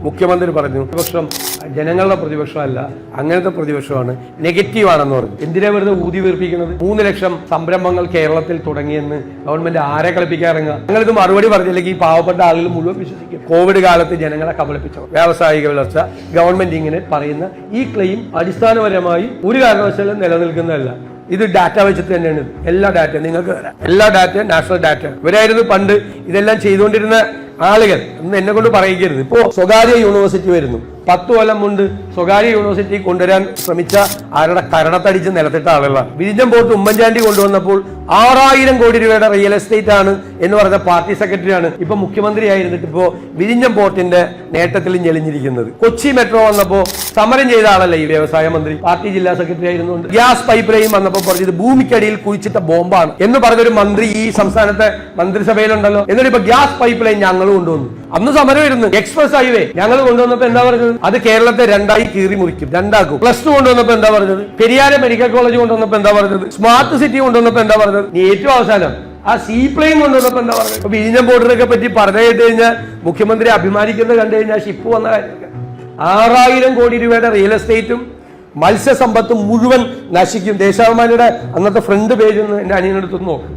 മുഖ്യമന്ത്രി പറഞ്ഞു പ്രതിപക്ഷം ജനങ്ങളുടെ പ്രതിപക്ഷമല്ല, അങ്ങനത്തെ പ്രതിപക്ഷമാണ്, നെഗറ്റീവാണെന്ന് പറഞ്ഞു. എന്തിനാ വെറുതെ ഊതി വീർപ്പിക്കുന്നത്? 3 ലക്ഷം സംരംഭങ്ങൾ കേരളത്തിൽ തുടങ്ങിയെന്ന് ഗവൺമെന്റ് ആരെ കളിപ്പിക്കാൻ ഇറങ്ങുക? ഞങ്ങളിത് മറുപടി പറഞ്ഞില്ലെങ്കിൽ ഈ പാവപ്പെട്ട ആളുകൾ മുഴുവൻ വിശ്വസിക്കും. കോവിഡ് കാലത്ത് ജനങ്ങളെ കബളിപ്പിച്ചു വ്യാവസായിക വളർച്ച ഗവൺമെന്റ് ഇങ്ങനെ പറയുന്ന ഈ ക്ലെയിം അടിസ്ഥാനപരമായി ഒരു കാരണവശാലും നിലനിൽക്കുന്നതല്ല. ഇത് ഡാറ്റ വെച്ചിട്ട് തന്നെയാണ്. എല്ലാ ഡാറ്റ നിങ്ങൾക്ക് തരാം. എല്ലാ ഡാറ്റ നാഷണൽ ഡാറ്റ. ഇവരായിരുന്നു പണ്ട് ഇതെല്ലാം ചെയ്തുകൊണ്ടിരുന്ന ആളുകൾ എന്ന് എന്നെ കൊണ്ട് പറയിക്കരുത്. ഇപ്പോ സ്വകാര്യ യൂണിവേഴ്സിറ്റി വരുന്നു. 10 കൊല്ലം മുണ്ട് സ്വകാര്യ യൂണിവേഴ്സിറ്റി കൊണ്ടുവരാൻ ശ്രമിച്ച ആരുടെ കരണത്തടിച്ച് നിലത്തിട്ട ആളുകളാണ്. വിഴിഞ്ഞം പോർട്ട് ഉമ്മൻചാണ്ടി കൊണ്ടുവന്നപ്പോൾ 6000 കോടി രൂപയുടെ റിയൽ എസ്റ്റേറ്റ് ആണ് എന്ന് പറഞ്ഞ പാർട്ടി സെക്രട്ടറിയാണ് ഇപ്പൊ മുഖ്യമന്ത്രി ആയിരുന്നിട്ട് ഇപ്പോ വിഴിഞ്ഞം പോർട്ടിന്റെ നേട്ടത്തിൽ ഞെളിഞ്ഞിരിക്കുന്നത്. കൊച്ചി മെട്രോ വന്നപ്പോ സമരം ചെയ്ത ആളല്ലേ ഈ വ്യവസായ മന്ത്രി, പാർട്ടി ജില്ലാ സെക്രട്ടറി ആയിരുന്നുകൊണ്ട്. ഗ്യാസ് പൈപ്പ് ലൈൻ വന്നപ്പോൾ പറഞ്ഞത് ഭൂമിക്കടിയിൽ കുഴിച്ചിട്ട ബോംബാണ് എന്ന് പറഞ്ഞൊരു മന്ത്രി ഈ സംസ്ഥാനത്തെ മന്ത്രിസഭയിലുണ്ടല്ലോ. എന്നിട്ട് ഇപ്പൊ ഗ്യാസ് പൈപ്പ് ലൈൻ ഞങ്ങൾ കൊണ്ടുവന്നു. അന്ന് സമരം ഇരുന്നു. എക്സ്പ്രസ് ഹൈവേ ഞങ്ങൾ കൊണ്ടുവന്നപ്പോ എന്താ പറഞ്ഞത്? അത് കേരളത്തെ 2 കീറി മുറിക്കും, 2 +2 കൊണ്ടുവന്നപ്പോ എന്താ പറഞ്ഞത്? പെരിയാരെ മെഡിക്കൽ കോളേജ് കൊണ്ടുവന്നപ്പോ എന്താ പറഞ്ഞത്? സ്മാർട്ട് സിറ്റി കൊണ്ടുവന്നപ്പോ എന്താ പറഞ്ഞത്? ഏറ്റവും അവസാനം ആ സീപ്ലെയിൻ കൊണ്ടുവന്നപ്പോ എന്താ പറഞ്ഞത്? ഇപ്പൊ വിഴിഞ്ഞം പോർട്ടിനൊക്കെ പറ്റി പറഞ്ഞു കേട്ട് കഴിഞ്ഞാൽ മുഖ്യമന്ത്രി അഭിമാനിക്കുന്നത് കണ്ടു കഴിഞ്ഞാൽ ഷിപ്പ് വന്ന കാര്യമൊക്കെ. 6000 കോടി രൂപയുടെ റിയൽ എസ്റ്റേറ്റും മത്സ്യസമ്പത്തും മുഴുവൻ നശിക്കും. ദേശാഭിമാനിയുടെ അന്നത്തെ ഫ്രണ്ട് പേജ് ഒന്ന് എന്റെ അനിയനെടുത്ത് നോക്കും.